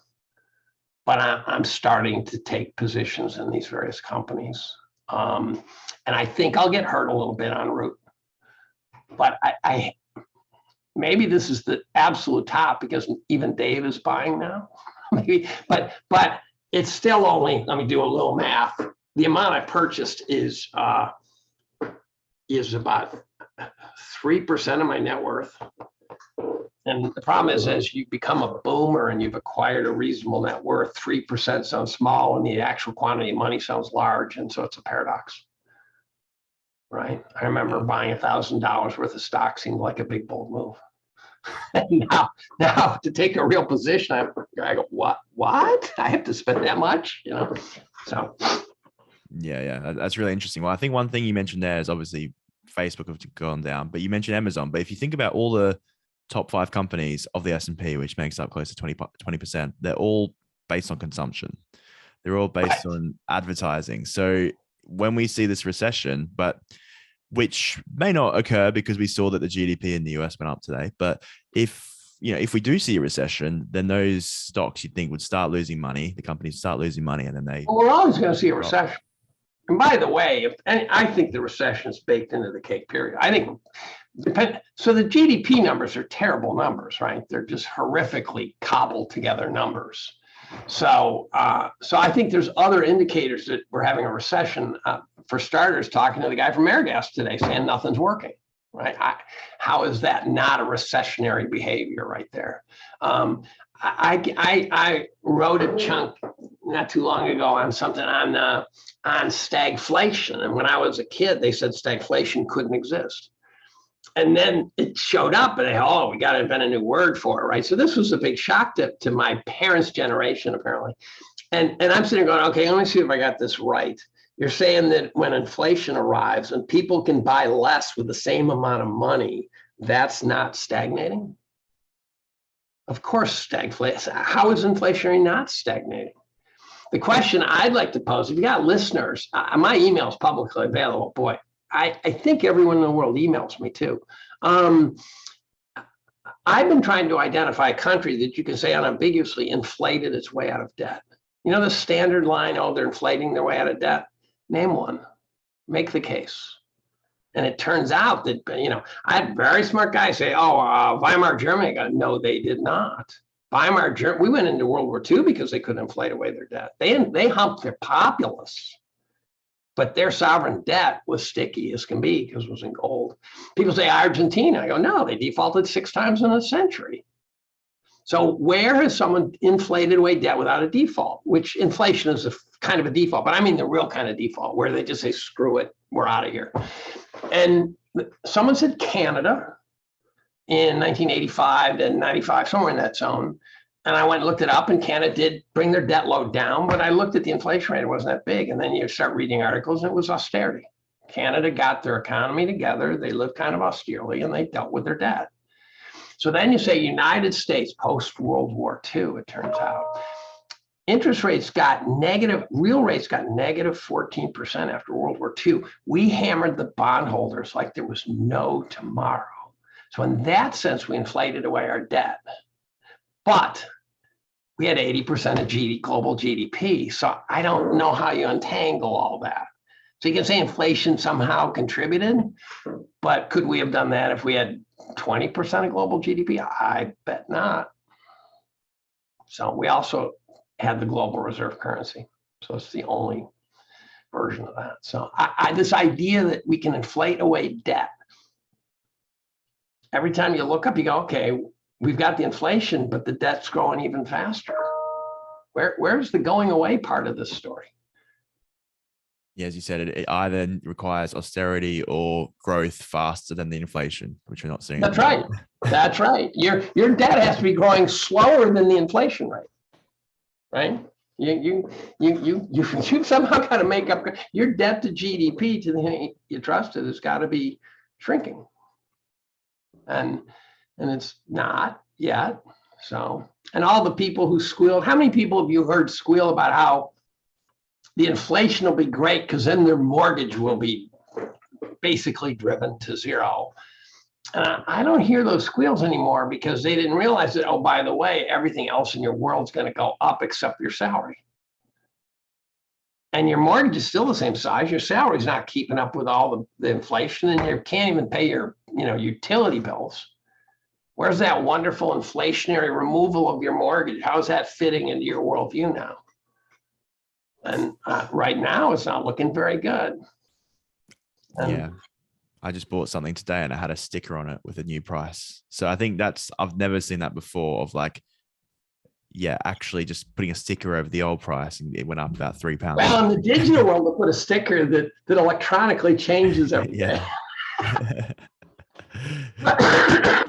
but I'm starting to take positions in these various companies. And I think I'll get hurt a little bit en route. But I maybe this is the absolute top because even Dave is buying now. Maybe, but it's still only, let me do a little math. The amount I purchased is about 3% of my net worth. And the problem is, as you become a boomer and you've acquired a reasonable net worth, 3% sounds small and the actual quantity of money sounds large. And so it's a paradox, right? I remember buying $1,000 worth of stock seemed like a big, bold move. And now to take a real position, I go, what? I have to spend that much, So. Yeah, that's really interesting. Well, I think one thing you mentioned there is obviously Facebook have gone down, but you mentioned Amazon. But if you think about all the top 5 companies of the S&P, which makes up close to 20%, they're all based on consumption. They're all based on advertising. So when we see this recession, which may not occur because we saw that the GDP in the US went up today, but if we do see a recession, then those stocks you'd think would start losing money. The companies start losing money, and then we're always going to see a recession. And by the way, I think the recession is baked into the cake, period. I think so the GDP numbers are terrible numbers, right? They're just horrifically cobbled together numbers. So I think there's other indicators that we're having a recession. For starters, talking to the guy from Airgas today saying nothing's working, right? How is that not a recessionary behavior right there? I wrote a chunk not too long ago on something on stagflation. And when I was a kid, they said stagflation couldn't exist. And then it showed up and we got to invent a new word for it, right? So this was a big shock to my parents' generation, apparently. And I'm sitting there going, okay, let me see if I got this right. You're saying that when inflation arrives and people can buy less with the same amount of money, that's not stagnating? Of course, stagflation. How is inflationary not stagnating? The question I'd like to pose, if you got listeners, my email is publicly available. Boy, I think everyone in the world emails me too. I've been trying to identify a country that you can say unambiguously inflated its way out of debt. The standard line, they're inflating their way out of debt. Name one. Make the case. And it turns out that, I had very smart guys say, Weimar Germany. I go, no, they did not. Weimar Germany, we went into World War II because they couldn't inflate away their debt. They humped their populace, but their sovereign debt was sticky as can be because it was in gold. People say Argentina. I go, no, they defaulted 6 times in a century. So where has someone inflated away debt without a default? Which inflation is a kind of a default, but I mean the real kind of default where they just say, screw it, we're out of here. And someone said Canada in 1985 to 95, somewhere in that zone. And I went and looked it up, and Canada did bring their debt load down, but I looked at the inflation rate, it wasn't that big. And then you start reading articles, and it was austerity. Canada got their economy together, they lived kind of austerely, and they dealt with their debt. So then you say United States post-World War II, it turns out. Interest rates got negative, real rates got negative 14% after World War II. We hammered the bondholders like there was no tomorrow. So in that sense, we inflated away our debt. But we had 80% of global GDP. So I don't know how you untangle all that. So you can say inflation somehow contributed, but could we have done that if we had 20% of global GDP? I bet not. So we also had the global reserve currency. So it's the only version of that. So this idea that we can inflate away debt, every time you look up, you go, okay, we've got the inflation, but the debt's growing even faster. Where's the going away part of this story? Yeah, as you said, it either requires austerity or growth faster than the inflation, which we're not seeing. That's right. That's right. Your debt has to be growing slower than the inflation rate, right? You somehow got to make up your debt to GDP to the you trusted has got to be shrinking, and it's not yet. So, and all the people who squealed, how many people have you heard squeal about how the inflation will be great because then their mortgage will be basically driven to zero? And I don't hear those squeals anymore because they didn't realize that, oh, by the way, everything else in your world's going to go up except your salary. And your mortgage is still the same size. Your salary's not keeping up with all the inflation, and you can't even pay your utility bills. Where's that wonderful inflationary removal of your mortgage? How's that fitting into your worldview now? And right now, it's not looking very good. Yeah. I just bought something today and it had a sticker on it with a new price. So I think I've never seen that before of like, yeah, actually just putting a sticker over the old price and it went up about £3. Well, in the digital world, they put a sticker that electronically changes every day. Yeah.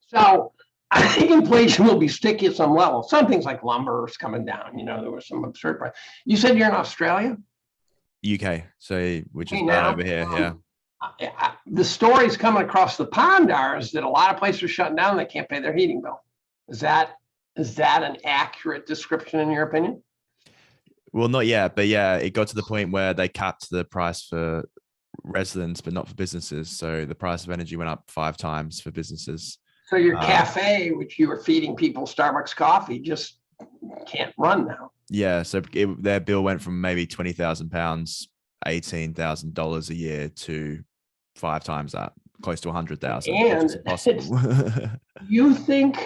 So I think inflation will be sticky at some level. Some things like lumber is coming down. There was some absurd price. You said you're in Australia? UK, so which is now over here, yeah. The stories coming across the pond is that a lot of places are shutting down and they can't pay their heating bill. Is that an accurate description in your opinion? Well, not yet, but yeah, it got to the point where they capped the price for residents, but not for businesses. So the price of energy went up 5 times for businesses. So your cafe, which you were feeding people Starbucks coffee, just can't run now. Yeah, so their bill went from maybe £20,000, $18,000 a year to 5 times that, close to 100,000. And you think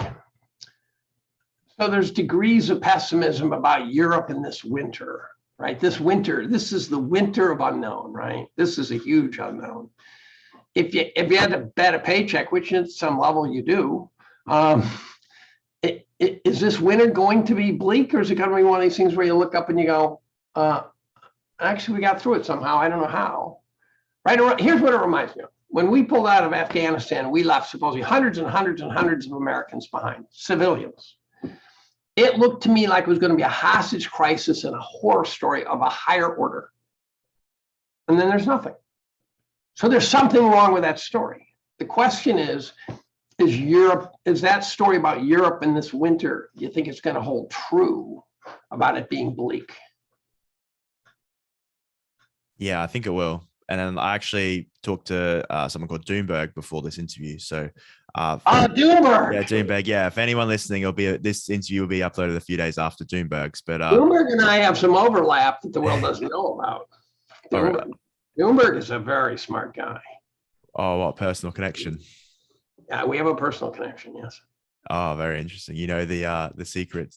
so? There's degrees of pessimism about Europe in this winter, right? This is the winter of unknown, right? This is a huge unknown. If you had to bet a paycheck, which at some level you do, is this winter going to be bleak, or is it going to be one of these things where you look up and you go, actually, we got through it somehow. I don't know how. Right? Here's what it reminds me of. When we pulled out of Afghanistan, we left supposedly hundreds and hundreds and hundreds of Americans behind, civilians. It looked to me like it was going to be a hostage crisis and a horror story of a higher order. And then there's nothing. So there's something wrong with that story. The question is that story about Europe in this winter, do you think it's going to hold true about it being bleak? Yeah, I think it will. And then I actually talked to someone called Doomberg before this interview. So, Doomberg. Yeah, Doomberg. Yeah, if anyone listening, this interview will be uploaded a few days after Doomberg's. But Doomberg and I have some overlap that the world doesn't know about. Doomberg is a very smart guy. Oh, what personal connection? Yeah, we have a personal connection. Yes. Oh, very interesting. The secret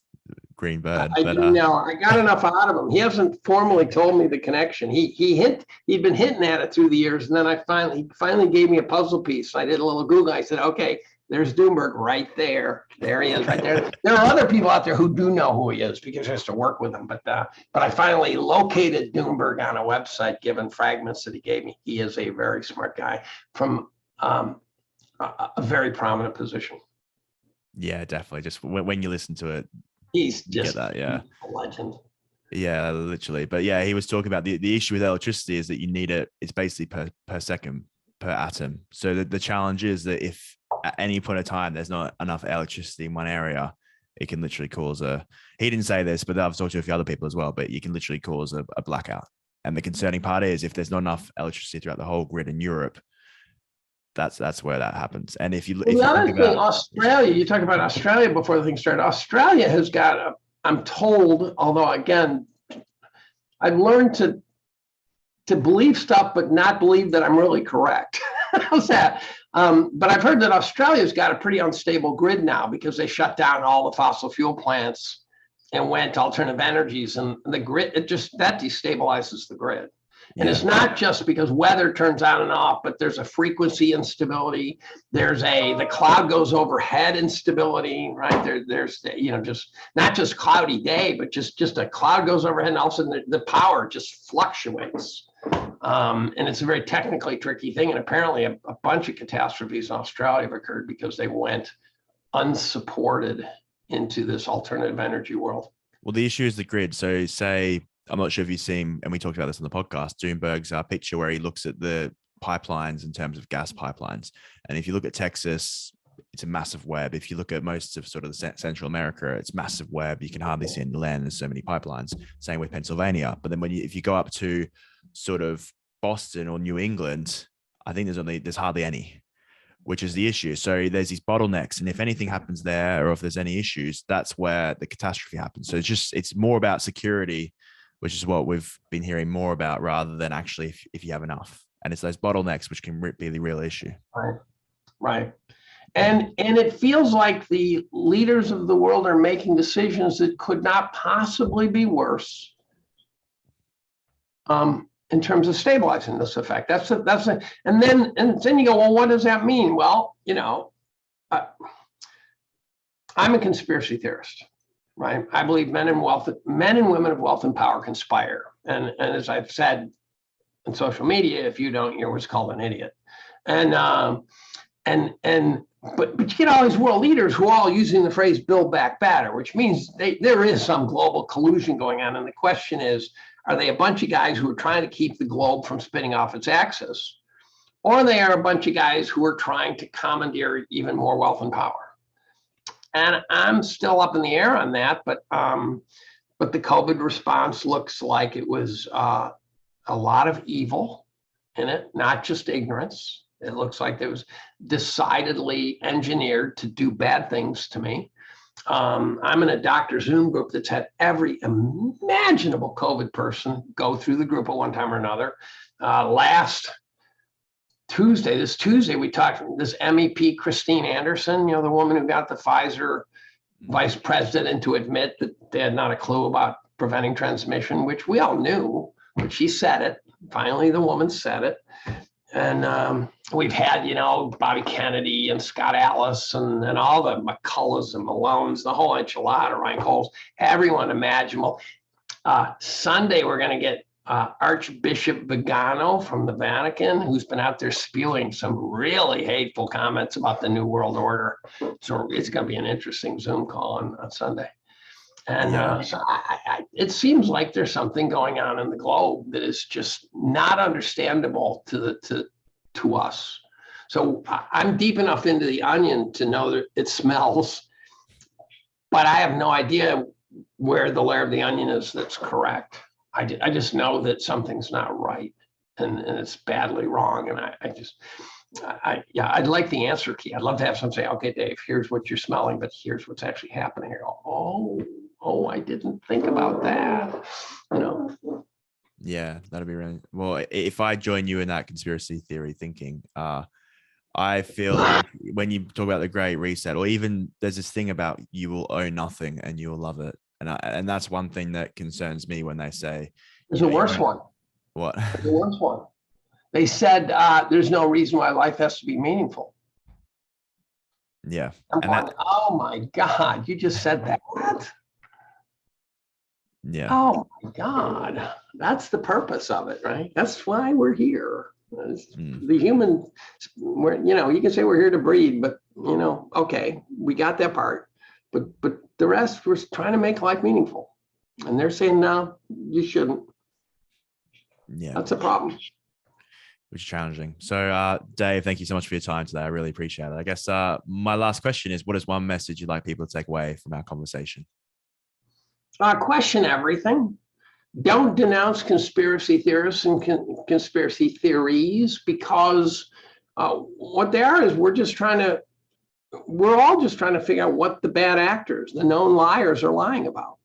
green bird. I do know. I got enough out of him. He hasn't formally told me the connection. He'd been hinting at it through the years, and then he finally gave me a puzzle piece. I did a little Google. I said, okay, there's Doomberg right there. There he is, right there. There are other people out there who do know who he is because I used to work with him. But I finally located Doomberg on a website, given fragments that he gave me. He is a very smart guy from a very prominent position. Yeah, definitely. Just when you listen to it, he's just that, yeah, a legend. Yeah, literally. But yeah, he was talking about the issue with electricity is that you need it. It's basically per second, per atom. So the challenge is that if at any point of time there's not enough electricity in one area, it can literally cause he didn't say this, but I've talked to a few other people as well, but you can literally cause a blackout. And the concerning part is if there's not enough electricity throughout the whole grid in Europe, that's where that happens. And if you Australia, you talked about Australia before the thing started. Australia has got I'm told, although again, I've learned to believe stuff, but not believe that I'm really correct. How's that? But I've heard that Australia's got a pretty unstable grid now because they shut down all the fossil fuel plants and went to alternative energies, and the grid, that destabilizes the grid. And it's not just because weather turns on and off, but there's a frequency instability. There's the cloud goes overhead instability, right? There's just not just cloudy day, but just a cloud goes overhead, and all of a sudden the power just fluctuates. And it's a very technically tricky thing. And apparently a bunch of catastrophes in Australia have occurred because they went unsupported into this alternative energy world. Well, the issue is the grid. So say, I'm not sure if you've seen, and we talked about this on the podcast, Doomberg's picture where he looks at the pipelines in terms of gas pipelines. And if you look at Texas, it's a massive web. If you look at most of sort of the Central America, it's massive web. You can hardly see any land. There's so many pipelines. Same with Pennsylvania. But then if you go up to sort of Boston or New England, I think there's hardly any, which is the issue. So there's these bottlenecks, and if anything happens there, or if there's any issues, that's where the catastrophe happens. So it's more about security, which is what we've been hearing more about, rather than actually if you have enough. And it's those bottlenecks which can be the real issue. Right. And it feels like the leaders of the world are making decisions that could not possibly be worse in terms of stabilizing this effect. And then you go, well, what does that mean? Well, I'm a conspiracy theorist, right? I believe men and women of wealth and power conspire. And as I've said in social media, if you don't, you're what's called an idiot. But you get all these world leaders who are all using the phrase build back better, which means there is some global collusion going on. And the question is, are they a bunch of guys who are trying to keep the globe from spinning off its axis? Or they are a bunch of guys who are trying to commandeer even more wealth and power? And I'm still up in the air on that, but the COVID response looks like it was a lot of evil in it, not just ignorance. It looks like it was decidedly engineered to do bad things to me. I'm in a doctor Zoom group that's had every imaginable COVID person go through the group at one time or another. This Tuesday, we talked to this MEP, Christine Anderson, the woman who got the Pfizer vice president to admit that they had not a clue about preventing transmission, which we all knew, but she said it. Finally, the woman said it. And we've had, Bobby Kennedy and Scott Alice and all the McCulloughs and Malones, the whole enchilada, Reinholds, everyone imaginable. Sunday, we're going to get Archbishop Vigano from the Vatican, who's been out there spewing some really hateful comments about the New World Order. So it's going to be an interesting Zoom call on Sunday. And so it seems like there's something going on in the globe that is just not understandable to us. So I'm deep enough into the onion to know that it smells, but I have no idea where the layer of the onion is that's correct. I just know that something's not right and it's badly wrong. And I'd like the answer key. I'd love to have someone say, okay, Dave, here's what you're smelling, but here's what's actually happening. I go, oh, I didn't think about that. Yeah, that'd be really well. If I join you in that conspiracy theory thinking, I feel like when you talk about the Great Reset, or even there's this thing about you will own nothing and you will love it. And that's one thing that concerns me when they say there's a worse one. What? There's a worse one. They said there's no reason why life has to be meaningful. Yeah. Oh my God, you just said that. Yeah. Oh my God. That's the purpose of it, right? That's why we're here. The human, you can say we're here to breed, but okay, we got that part. But the rest, we're trying to make life meaningful. And they're saying, no, you shouldn't. Yeah. That's a problem. Which is challenging. So, Dave, thank you so much for your time today. I really appreciate it. I guess my last question is, what is one message you'd like people to take away from our conversation? Question everything. Don't denounce conspiracy theorists and conspiracy theories, because what they are is we're all just trying to figure out what the bad actors, the known liars, are lying about.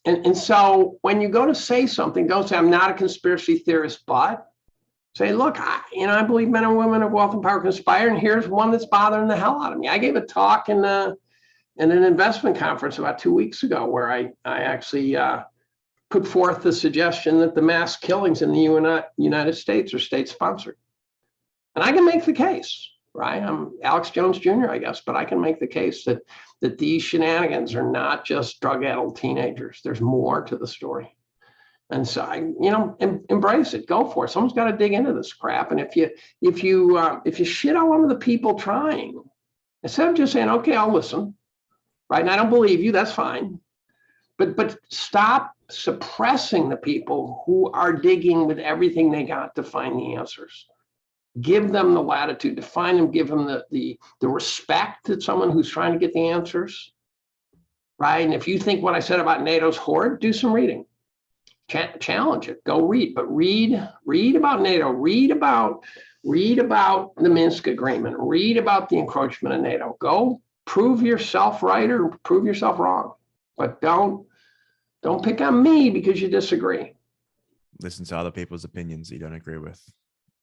And so when you go to say something, don't say, I'm not a conspiracy theorist, but say, look, I believe men and women of wealth and power conspire, and here's one that's bothering the hell out of me. I gave a talk in an investment conference about 2 weeks ago where I actually put forth the suggestion that the mass killings in the United States are state-sponsored. And I can make the case, right? I'm Alex Jones Jr., I guess, but I can make the case that these shenanigans are not just drug-addled teenagers. There's more to the story. And so embrace it, go for it. Someone's got to dig into this crap. And if you shit all over the people trying, instead of just saying, okay, I'll listen, right? And I don't believe you, that's fine. But stop suppressing the people who are digging with everything they got to find the answers. Give them the latitude to find them, give them the respect to someone who's trying to get the answers, right? And if you think what I said about NATO's hoard, do some reading. Challenge it, go read, but read about NATO, read about the Minsk agreement, read about the encroachment of NATO. Go prove yourself right or prove yourself wrong, but don't pick on me because you disagree. Listen to other people's opinions that you don't agree with.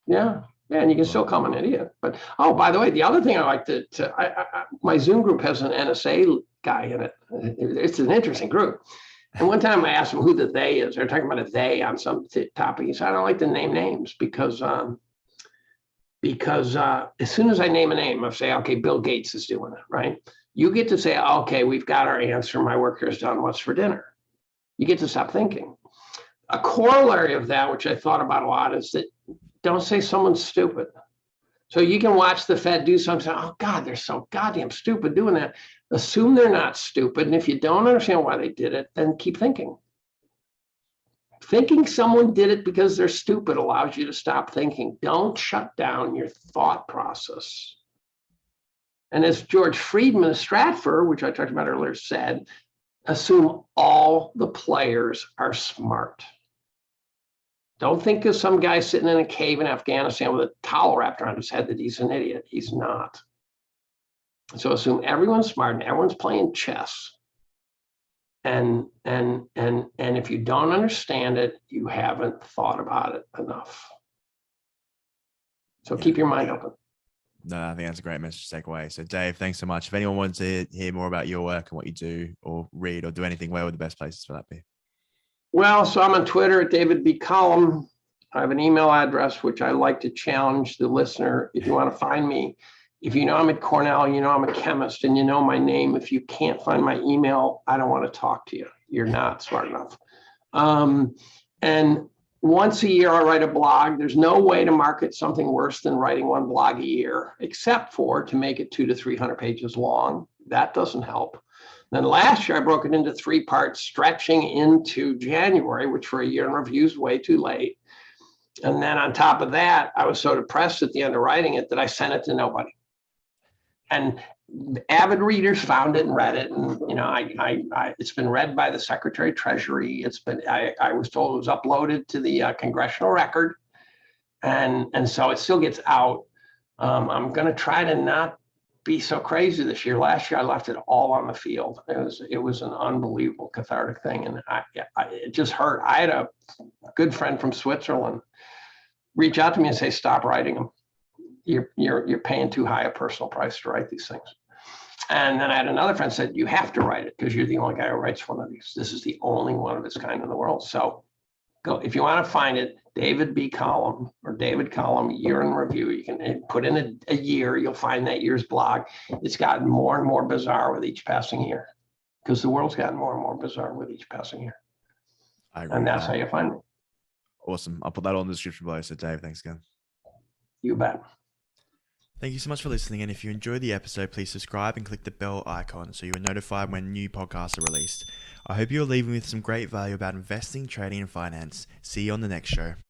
Yeah, and you can still call me an idiot. But by the way, the other thing I like my Zoom group has an NSA guy in it. It's an interesting group. And one time I asked him who the they is. They're talking about a they on some topic. He said, I don't like to name names because as soon as I name a name, I say, okay, Bill Gates is doing it, right? You get to say, okay, we've got our answer. My worker is done. What's for dinner? You get to stop thinking. A corollary of that, which I thought about a lot, is that don't say someone's stupid. So you can watch the Fed do something. Oh God, they're so goddamn stupid doing that. Assume they're not stupid. And if you don't understand why they did it, then keep thinking. Thinking someone did it because they're stupid allows you to stop thinking. Don't shut down your thought process. And as George Friedman of Stratford, which I talked about earlier, said, assume all the players are smart. Don't think of some guy sitting in a cave in Afghanistan with a towel wrapped around his head that he's an idiot. He's not. So assume everyone's smart and everyone's playing chess. And if you don't understand it, you haven't thought about it enough. So keep your mind open. No, I think that's a great message to take away. So Dave, thanks so much. If anyone wants to hear more about your work and what you do or read or do anything, where would the best places for that be? Well, so I'm on Twitter at David B. Collum. I have an email address, which I like to challenge the listener. If you want to find me, if you know I'm at Cornell, you know I'm a chemist, and you know my name, if you can't find my email, I don't want to talk to you. You're not smart enough. And once a year, I write a blog. There's no way to market something worse than writing one blog a year, except for to make it 200 to 300 pages long. That doesn't help. Then last year, I broke it into 3 parts, stretching into January, which for a year in review is way too late. And then on top of that, I was so depressed at the end of writing it that I sent it to nobody. And avid readers found it and read it. And, you know, it's been read by the Secretary of Treasury. I was told it was uploaded to the congressional record. And so it still gets out. I'm going to try to not be so crazy this year. Last year, I left it all on the field. It was an unbelievable cathartic thing. And it just hurt. I had a good friend from Switzerland reach out to me and say, stop writing them. You're paying too high a personal price to write these things. And then I had another friend said, you have to write it because you're the only guy who writes one of these. This is the only one of its kind in the world. So go, if you want to find it, David B. Collum or David Collum, year in review. You can put in a year, you'll find that year's blog. It's gotten more and more bizarre with each passing year because the world's gotten more and more bizarre with each passing year. I agree. And that's how you find me. Awesome. I'll put that all in the description below. So Dave, thanks again. You bet. Thank you so much for listening. And if you enjoyed the episode, please subscribe and click the bell icon so you are notified when new podcasts are released. I hope you're leaving with some great value about investing, trading, and finance. See you on the next show.